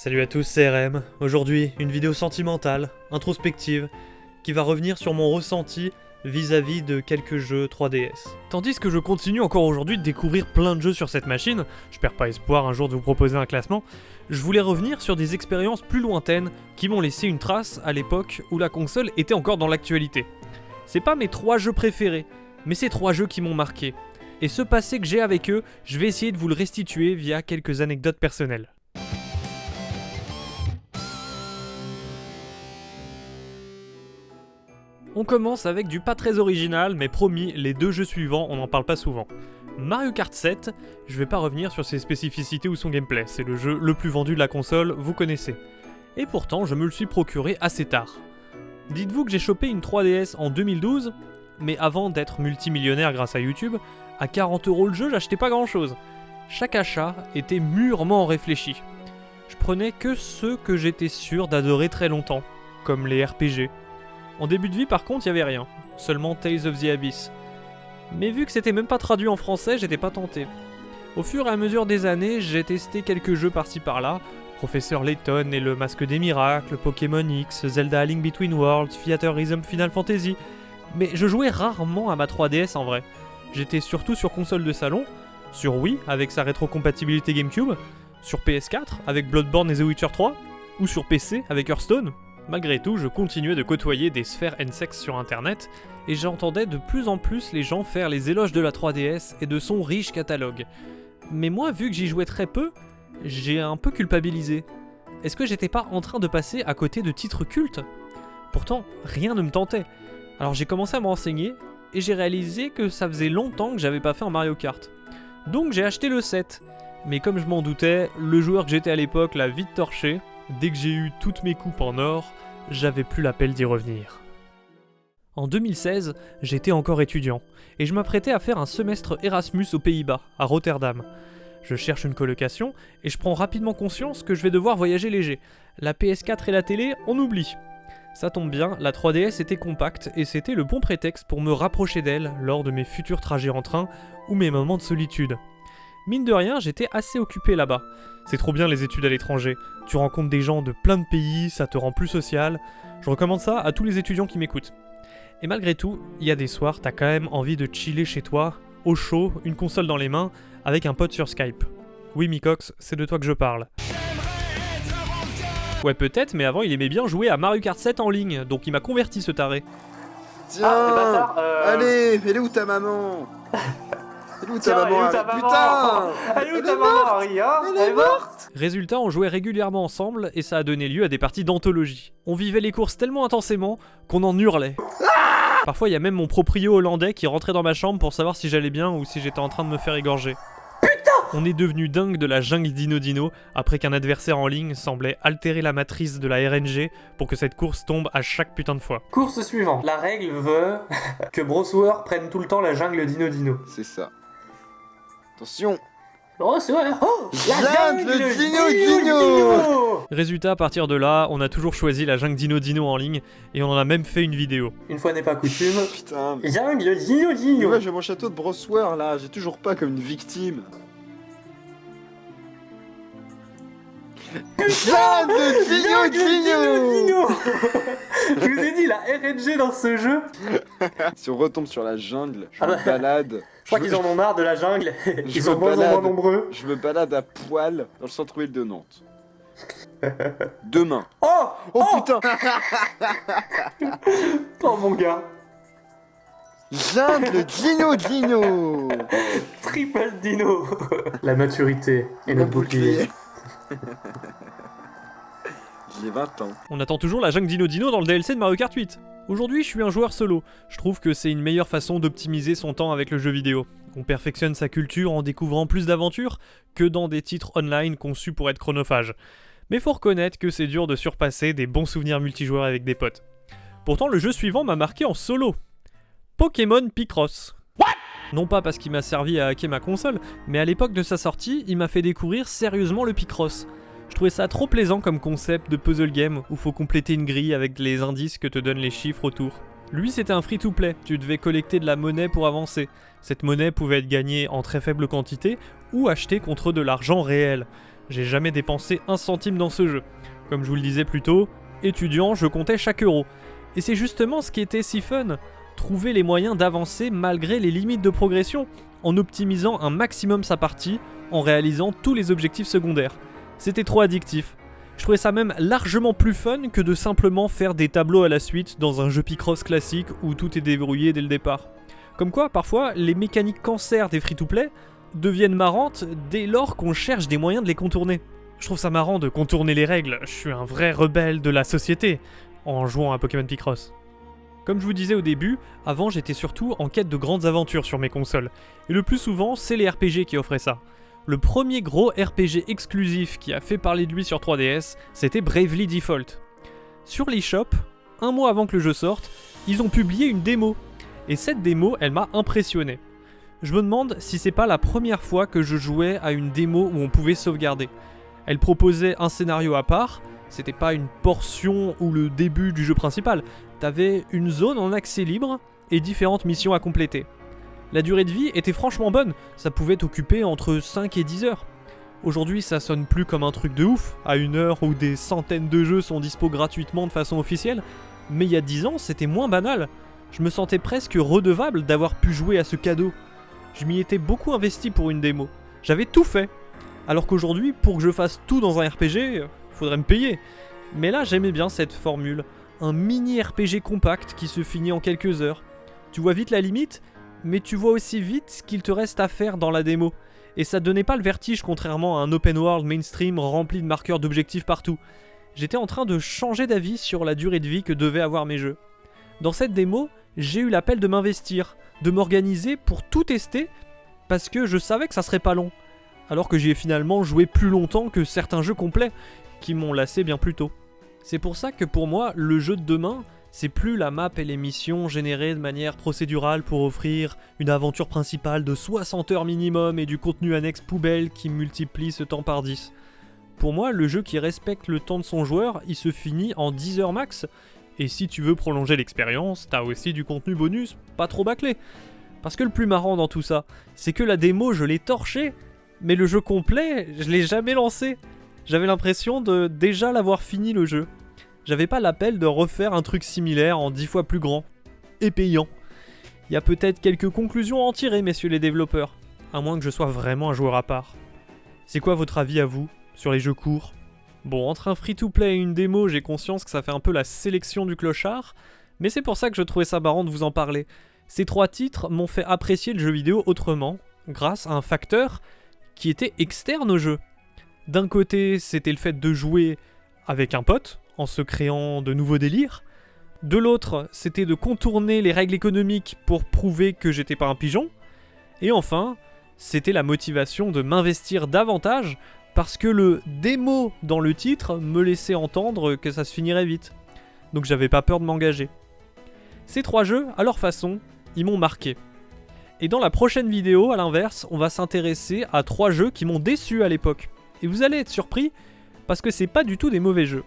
Salut à tous, c'est RM. Aujourd'hui, une vidéo sentimentale, introspective, qui va revenir sur mon ressenti vis-à-vis de quelques jeux 3DS. Tandis que je continue encore aujourd'hui de découvrir plein de jeux sur cette machine, je perds pas espoir un jour de vous proposer un classement, je voulais revenir sur des expériences plus lointaines qui m'ont laissé une trace à l'époque où la console était encore dans l'actualité. C'est pas mes 3 jeux préférés, mais c'est 3 jeux qui m'ont marqué. Et ce passé que j'ai avec eux, je vais essayer de vous le restituer via quelques anecdotes personnelles. On commence avec du pas très original, mais promis, les 2 jeux suivants, on n'en parle pas souvent. Mario Kart 7, je vais pas revenir sur ses spécificités ou son gameplay, c'est le jeu le plus vendu de la console, vous connaissez. Et pourtant, je me le suis procuré assez tard. Dites-vous que j'ai chopé une 3DS en 2012, mais avant d'être multimillionnaire grâce à YouTube, à 40€ le jeu, j'achetais pas grand chose. Chaque achat était mûrement réfléchi. Je prenais que ceux que j'étais sûr d'adorer très longtemps, comme les RPG. En début de vie par contre, il y avait rien, seulement Tales of the Abyss. Mais vu que c'était même pas traduit en français, j'étais pas tenté. Au fur et à mesure des années, j'ai testé quelques jeux par-ci par-là, Professeur Layton et le Masque des Miracles, Pokémon X, Zelda A Link Between Worlds, Theater Rhythm Final Fantasy, mais je jouais rarement à ma 3DS en vrai. J'étais surtout sur console de salon, sur Wii avec sa rétrocompatibilité GameCube, sur PS4 avec Bloodborne et The Witcher 3, ou sur PC avec Hearthstone. Malgré tout, je continuais de côtoyer des sphères N-sex sur internet, et j'entendais de plus en plus les gens faire les éloges de la 3DS et de son riche catalogue. Mais moi, vu que j'y jouais très peu, j'ai un peu culpabilisé. Est-ce que j'étais pas en train de passer à côté de titres cultes ? Pourtant, rien ne me tentait. Alors j'ai commencé à me renseigner, et j'ai réalisé que ça faisait longtemps que j'avais pas fait un Mario Kart. Donc j'ai acheté le 7. Mais comme je m'en doutais, le joueur que j'étais à l'époque l'a vite torché. Dès que j'ai eu toutes mes coupes en or, j'avais plus l'appel d'y revenir. En 2016, j'étais encore étudiant, et je m'apprêtais à faire un semestre Erasmus aux Pays-Bas, à Rotterdam. Je cherche une colocation, et je prends rapidement conscience que je vais devoir voyager léger. La PS4 et la télé, on oublie. Ça tombe bien, la 3DS était compacte, et c'était le bon prétexte pour me rapprocher d'elle lors de mes futurs trajets en train, ou mes moments de solitude. Mine de rien, j'étais assez occupé là-bas. C'est trop bien les études à l'étranger. Tu rencontres des gens de plein de pays, ça te rend plus social. Je recommande ça à tous les étudiants qui m'écoutent. Et malgré tout, il y a des soirs, t'as quand même envie de chiller chez toi, au chaud, une console dans les mains, avec un pote sur Skype. Oui, Mikox, c'est de toi que je parle. Ouais, peut-être, mais avant, il aimait bien jouer à Mario Kart 7 en ligne, donc il m'a converti ce taré. Tiens, allez, elle est où ta maman? Elle est où ta maman? Putain! Elle est où ta maman, Harry, hein? Elle est morte! Résultat, on jouait régulièrement ensemble et ça a donné lieu à des parties d'anthologie. On vivait les courses tellement intensément qu'on en hurlait. Parfois, il y a même mon proprio hollandais qui rentrait dans ma chambre pour savoir si j'allais bien ou si j'étais en train de me faire égorger. On est devenu dingue de la jungle Dino Dino après qu'un adversaire en ligne semblait altérer la matrice de la RNG pour que cette course tombe à chaque putain de fois. Course suivante. La règle veut que Brossower prenne tout le temps la jungle Dino Dino. C'est ça. Attention! Brossower! Oh! La jungle Dino Dino! Résultat, à partir de là, on a toujours choisi la jungle Dino Dino en ligne et on en a même fait une vidéo. Une fois n'est pas coutume. Putain. Jungle Dino Dino! Ouais, j'ai mon château de Brossower là, j'ai toujours pas comme une victime. Jungle Dino Dino! Je vous ai dit, la RNG dans ce jeu. Si on retombe sur la jungle, je Ah me bah. balade. Je crois qu'ils en ont marre de la jungle. Je Ils sont me de moins en balade. moins nombreux. Je me balade à poil dans le centre-ville de Nantes. Demain. Oh! Oh putain! Oh mon gars! Jungle Dino Dino! Triple Dino! La maturité est notre bouclier. J'ai 20 ans. On attend toujours la jungle Dino Dino dans le DLC de Mario Kart 8. Aujourd'hui, je suis un joueur solo. Je trouve que c'est une meilleure façon d'optimiser son temps avec le jeu vidéo. On perfectionne sa culture en découvrant plus d'aventures que dans des titres online conçus pour être chronophages. Mais faut reconnaître que c'est dur de surpasser des bons souvenirs multijoueurs avec des potes. Pourtant, le jeu suivant m'a marqué en solo. Pokémon Picross. Non pas parce qu'il m'a servi à hacker ma console, mais à l'époque de sa sortie, il m'a fait découvrir sérieusement le Picross. Je trouvais ça trop plaisant comme concept de puzzle game où faut compléter une grille avec les indices que te donnent les chiffres autour. Lui, c'était un free-to-play, tu devais collecter de la monnaie pour avancer. Cette monnaie pouvait être gagnée en très faible quantité ou achetée contre de l'argent réel. J'ai jamais dépensé un centime dans ce jeu. Comme je vous le disais plus tôt, étudiant, je comptais chaque euro. Et c'est justement ce qui était si fun, trouver les moyens d'avancer malgré les limites de progression, en optimisant un maximum sa partie, en réalisant tous les objectifs secondaires. C'était trop addictif. Je trouvais ça même largement plus fun que de simplement faire des tableaux à la suite dans un jeu Picross classique où tout est déverrouillé dès le départ. Comme quoi, parfois, les mécaniques cancer des free-to-play deviennent marrantes dès lors qu'on cherche des moyens de les contourner. Je trouve ça marrant de contourner les règles, je suis un vrai rebelle de la société en jouant à Pokémon Picross. Comme je vous disais au début, avant j'étais surtout en quête de grandes aventures sur mes consoles, et le plus souvent c'est les RPG qui offraient ça. Le premier gros RPG exclusif qui a fait parler de lui sur 3DS, c'était Bravely Default. Sur l'eShop, un mois avant que le jeu sorte, ils ont publié une démo, et cette démo elle m'a impressionné. Je me demande si c'est pas la première fois que je jouais à une démo où on pouvait sauvegarder. Elle proposait un scénario à part, c'était pas une portion ou le début du jeu principal, t'avais une zone en accès libre et différentes missions à compléter. La durée de vie était franchement bonne, ça pouvait t'occuper entre 5 et 10 heures. Aujourd'hui ça sonne plus comme un truc de ouf, à une heure où des centaines de jeux sont dispo gratuitement de façon officielle, mais il y a 10 ans c'était moins banal. Je me sentais presque redevable d'avoir pu jouer à ce cadeau. Je m'y étais beaucoup investi pour une démo, j'avais tout fait. Alors qu'aujourd'hui, pour que je fasse tout dans un RPG, faudrait me payer. Mais là, j'aimais bien cette formule. Un mini RPG compact qui se finit en quelques heures. Tu vois vite la limite, mais tu vois aussi vite ce qu'il te reste à faire dans la démo. Et ça donnait pas le vertige contrairement à un open world mainstream rempli de marqueurs d'objectifs partout. J'étais en train de changer d'avis sur la durée de vie que devaient avoir mes jeux. Dans cette démo, j'ai eu l'appel de m'investir, de m'organiser pour tout tester, parce que je savais que ça serait pas long. Alors que j'y ai finalement joué plus longtemps que certains jeux complets, qui m'ont lassé bien plus tôt. C'est pour ça que pour moi, le jeu de demain, c'est plus la map et les missions générées de manière procédurale pour offrir une aventure principale de 60 heures minimum et du contenu annexe poubelle qui multiplie ce temps par 10. Pour moi, le jeu qui respecte le temps de son joueur, il se finit en 10 heures max, et si tu veux prolonger l'expérience, t'as aussi du contenu bonus, pas trop bâclé. Parce que le plus marrant dans tout ça, c'est que la démo, je l'ai torchée, mais le jeu complet, je l'ai jamais lancé. J'avais l'impression de déjà l'avoir fini le jeu. J'avais pas l'appel de refaire un truc similaire en 10 fois plus grand. Et payant. Il y a peut-être quelques conclusions à en tirer, messieurs les développeurs. À moins que je sois vraiment un joueur à part. C'est quoi votre avis à vous, sur les jeux courts ? Bon, entre un free-to-play et une démo, j'ai conscience que ça fait un peu la sélection du clochard, mais c'est pour ça que je trouvais ça marrant de vous en parler. Ces 3 titres m'ont fait apprécier le jeu vidéo autrement, grâce à un facteur qui était externe au jeu. D'un côté, c'était le fait de jouer avec un pote, en se créant de nouveaux délires. De l'autre, c'était de contourner les règles économiques pour prouver que j'étais pas un pigeon. Et enfin, c'était la motivation de m'investir davantage, parce que le démo dans le titre me laissait entendre que ça se finirait vite. Donc j'avais pas peur de m'engager. Ces 3 jeux, à leur façon, ils m'ont marqué. Et dans la prochaine vidéo, à l'inverse, on va s'intéresser à 3 jeux qui m'ont déçu à l'époque. Et vous allez être surpris, parce que c'est pas du tout des mauvais jeux.